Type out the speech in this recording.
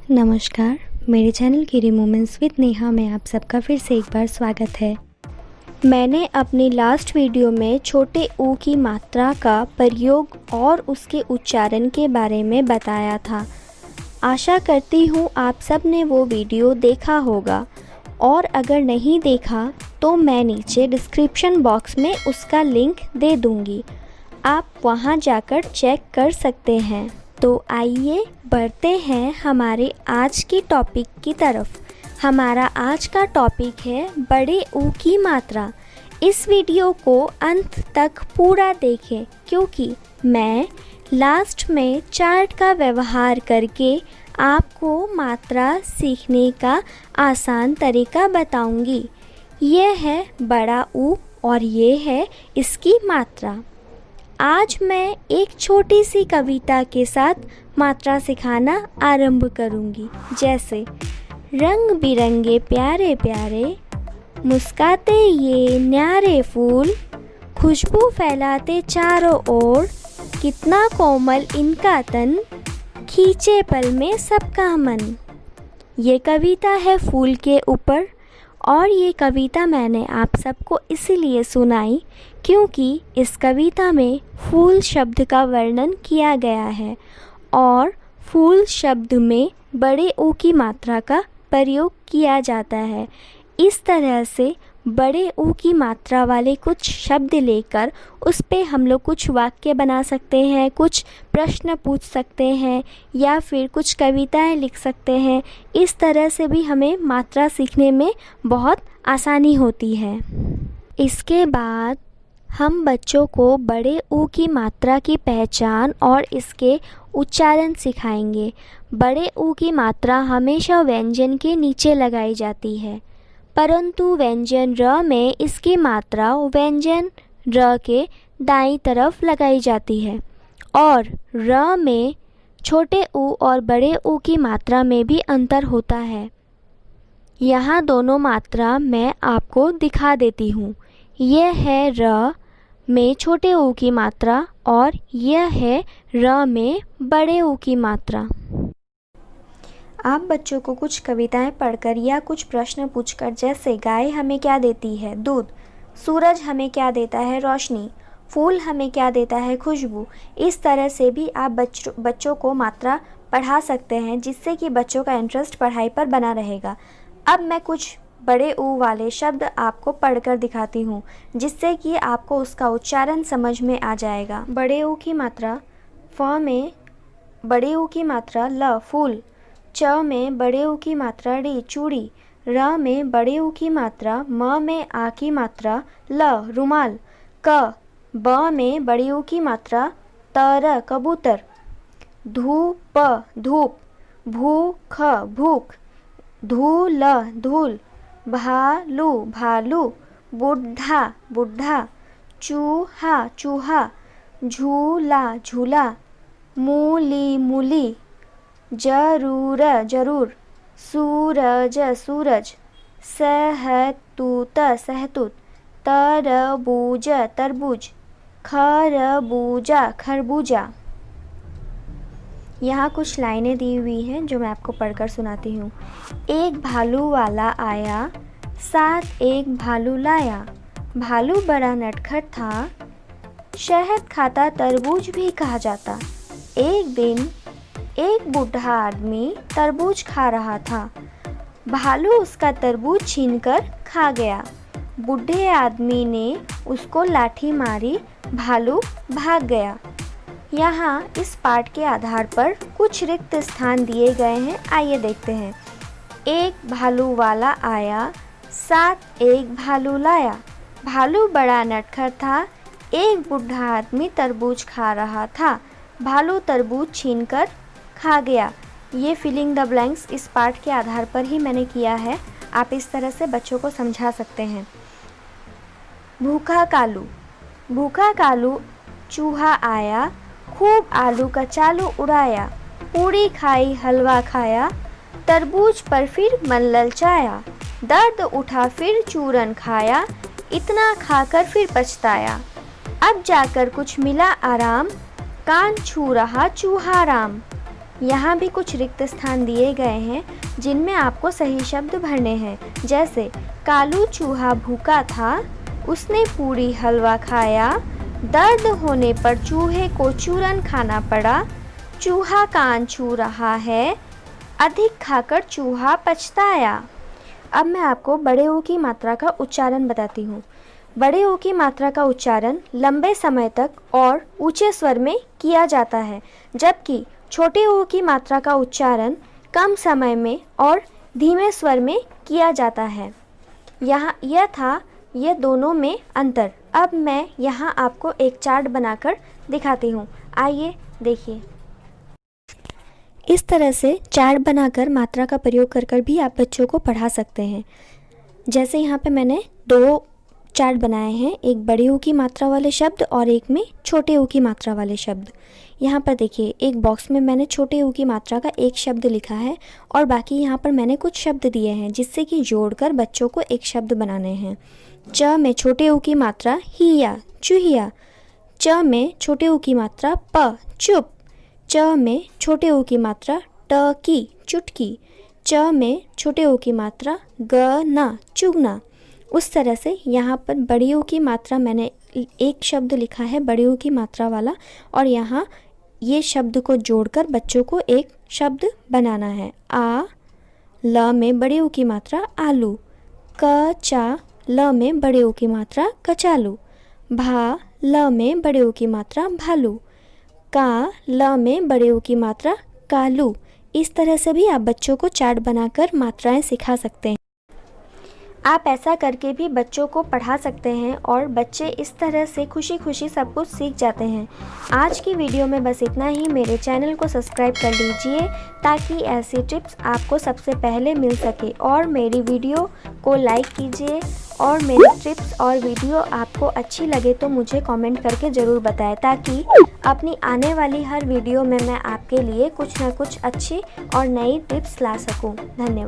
नमस्कार, मेरे चैनल किरी मोमेंट्स विद नेहा में आप सबका फिर से एक बार स्वागत है। मैंने अपनी लास्ट वीडियो में छोटे ऊ की मात्रा का प्रयोग और उसके उच्चारण के बारे में बताया था। आशा करती हूँ आप सब ने वो वीडियो देखा होगा, और अगर नहीं देखा तो मैं नीचे डिस्क्रिप्शन बॉक्स में उसका लिंक दे दूँगी, आप वहाँ जाकर चेक कर सकते हैं। तो आइए बढ़ते हैं हमारे आज की टॉपिक की तरफ। हमारा आज का टॉपिक है बड़े ऊ की मात्रा। इस वीडियो को अंत तक पूरा देखें, क्योंकि मैं लास्ट में चार्ट का व्यवहार करके आपको मात्रा सीखने का आसान तरीका बताऊंगी। यह है बड़ा ऊ और ये है इसकी मात्रा। आज मैं एक छोटी सी कविता के साथ मात्रा सिखाना आरंभ करूंगी। जैसे रंग बिरंगे प्यारे प्यारे, मुस्काते ये न्यारे फूल, खुशबू फैलाते चारों ओर, कितना कोमल इनका तन, खींचे पल में सबका मन। ये कविता है फूल के ऊपर, और ये कविता मैंने आप सबको इसीलिए सुनाई क्योंकि इस कविता में फूल शब्द का वर्णन किया गया है और फूल शब्द में बड़े ऊ की मात्रा का प्रयोग किया जाता है। इस तरह से बड़े ऊ की मात्रा वाले कुछ शब्द लेकर उस पे हम लोग कुछ वाक्य बना सकते हैं, कुछ प्रश्न पूछ सकते हैं या फिर कुछ कविताएं लिख सकते हैं। इस तरह से भी हमें मात्रा सीखने में बहुत आसानी होती है। इसके बाद हम बच्चों को बड़े ऊ की मात्रा की पहचान और इसके उच्चारण सिखाएंगे। बड़े ऊ की मात्रा हमेशा व्यंजन के नीचे लगाई जाती है, परंतु व्यंजन र में इसकी मात्रा व्यंजन र के दाईं तरफ लगाई जाती है, और र में छोटे ऊ और बड़े ऊ की मात्रा में भी अंतर होता है। यहाँ दोनों मात्रा मैं आपको दिखा देती हूँ। यह है र में छोटे ऊ की मात्रा और यह है र में बड़े ऊ की मात्रा। आप बच्चों को कुछ कविताएं पढ़कर या कुछ प्रश्न पूछकर, जैसे गाय हमें क्या देती है? दूध। सूरज हमें क्या देता है? रोशनी। फूल हमें क्या देता है? खुशबू। इस तरह से भी आप बच्चों को मात्रा पढ़ा सकते हैं, जिससे कि बच्चों का इंटरेस्ट पढ़ाई पर बना रहेगा। अब मैं कुछ बड़े ऊ वाले शब्द आपको पढ़कर दिखाती हूँ, जिससे कि आपको उसका उच्चारण समझ में आ जाएगा। बड़े ऊ की मात्रा। फ में बड़े ऊ की मात्रा ल, फूल। च में बड़े ऊ की मात्रा ड़ी, चूड़ी। र में बड़े ऊ की मात्रा म में आ की मात्रा ल, रुमाल। क ब में बड़े ऊ की मात्रा तर, कबूतर। धू प, धूप। भू ख, भूख। धू ल, धूल। भालू, भालू। बुढ़ा, बुढ़ा। चूहा, चूहा। झूला, झूला। मूली, मूली। जरूर, जरूर। सूरज, सूरज। सहतूत, सहतूत। तरबूज, तरबूज। खरबूजा, खरबूजा। यहाँ कुछ लाइनें दी हुई हैं जो मैं आपको पढ़कर सुनाती हूँ। एक भालू वाला आया, साथ एक भालू लाया। भालू बड़ा नटखट था, शहद खाता तरबूज भी कहा जाता। एक दिन एक बूढ़ा आदमी तरबूज खा रहा था। भालू उसका तरबूज छीनकर खा गया। बूढ़े आदमी ने उसको लाठी मारी, भालू भाग गया। यहाँ इस पाठ के आधार पर कुछ रिक्त स्थान दिए गए हैं, आइए देखते हैं। एक भालू वाला आया, साथ एक भालू लाया। भालू बड़ा नटखट था, एक बूढ़ा आदमी तरबूज खा रहा था। भालू तरबूज छीनकर खा गया। ये फिलिंग द ब्लैंक्स इस पाठ के आधार पर ही मैंने किया है। आप इस तरह से बच्चों को समझा सकते हैं। भूखा कालू। भूखा कालू चूहा आया, खूब आलू का चालू उड़ाया। पूड़ी खाई, हलवा खाया, तरबूज पर फिर मन ललचाया। दर्द उठा फिर चूरन खाया, इतना खाकर फिर पछताया। अब जाकर कुछ मिला आराम, कान छू रहा चूहा राम। यहाँ भी कुछ रिक्त स्थान दिए गए हैं जिनमें आपको सही शब्द भरने हैं। जैसे कालू चूहा भूखा था, उसने पूरी हलवा खाया, दर्द होने पर चूहे को चूरन खाना पड़ा, चूहा कान छू रहा है, अधिक खाकर चूहा पछताया। अब मैं आपको बड़े ऊ की मात्रा का उच्चारण बताती हूँ। बड़े ऊ की मात्रा का उच्चारण लंबे समय तक और ऊंचे स्वर में किया जाता है, जबकि छोटे ऊ की मात्रा का उच्चारण कम समय में और धीमे स्वर में किया जाता है। यह था ये दोनों में अंतर। अब मैं यहाँ आपको एक चार्ट बनाकर दिखाती हूँ, आइए देखिए। इस तरह से चार्ट बनाकर मात्रा का प्रयोग कर भी आप बच्चों को पढ़ा सकते हैं। जैसे यहाँ पे मैंने 2 चार्ट बनाए हैं, एक बड़े ऊ की मात्रा वाले शब्द और एक में छोटे ऊ की मात्रा वाले शब्द। यहाँ पर देखिए, एक बॉक्स में मैंने छोटे ऊ की मात्रा का एक शब्द लिखा है और बाकी यहाँ पर मैंने कुछ शब्द दिए हैं जिससे कि जोड़कर बच्चों को एक शब्द बनाने हैं। च में छोटे ऊ की मात्रा हिया चूहिया, च में छोटे ऊ की मात्रा प चुप, च में छोटे ऊ की मात्रा ट की चुटकी, च में छोटे ऊ की मात्रा ग ना चुगना। उस तरह से यहाँ पर बड़ी ऊ की मात्रा मैंने एक शब्द लिखा है बड़ी ऊ की मात्रा वाला, और यहाँ ये शब्द को जोड़कर बच्चों को एक शब्द बनाना है। आ ल में बड़ी ऊ की मात्रा आलू, क चा ल में बड़े ऊ की मात्रा कचालू, भा ल में बड़े ऊ की मात्रा भालू, का ल में बड़े ऊ की मात्रा कालू। इस तरह से भी आप बच्चों को चार्ट बनाकर मात्राएं सिखा सकते हैं। आप ऐसा करके भी बच्चों को पढ़ा सकते हैं और बच्चे इस तरह से खुशी खुशी सब कुछ सीख जाते हैं। आज की वीडियो में बस इतना ही। मेरे चैनल को सब्सक्राइब कर लीजिए ताकि ऐसी टिप्स आपको सबसे पहले मिल सके, और मेरी वीडियो को लाइक कीजिए, और मेरी टिप्स और वीडियो आपको अच्छी लगे तो मुझे कमेंट करके ज़रूर बताएं, ताकि अपनी आने वाली हर वीडियो में मैं आपके लिए कुछ ना कुछ अच्छी और नई टिप्स ला सकूं। धन्यवाद।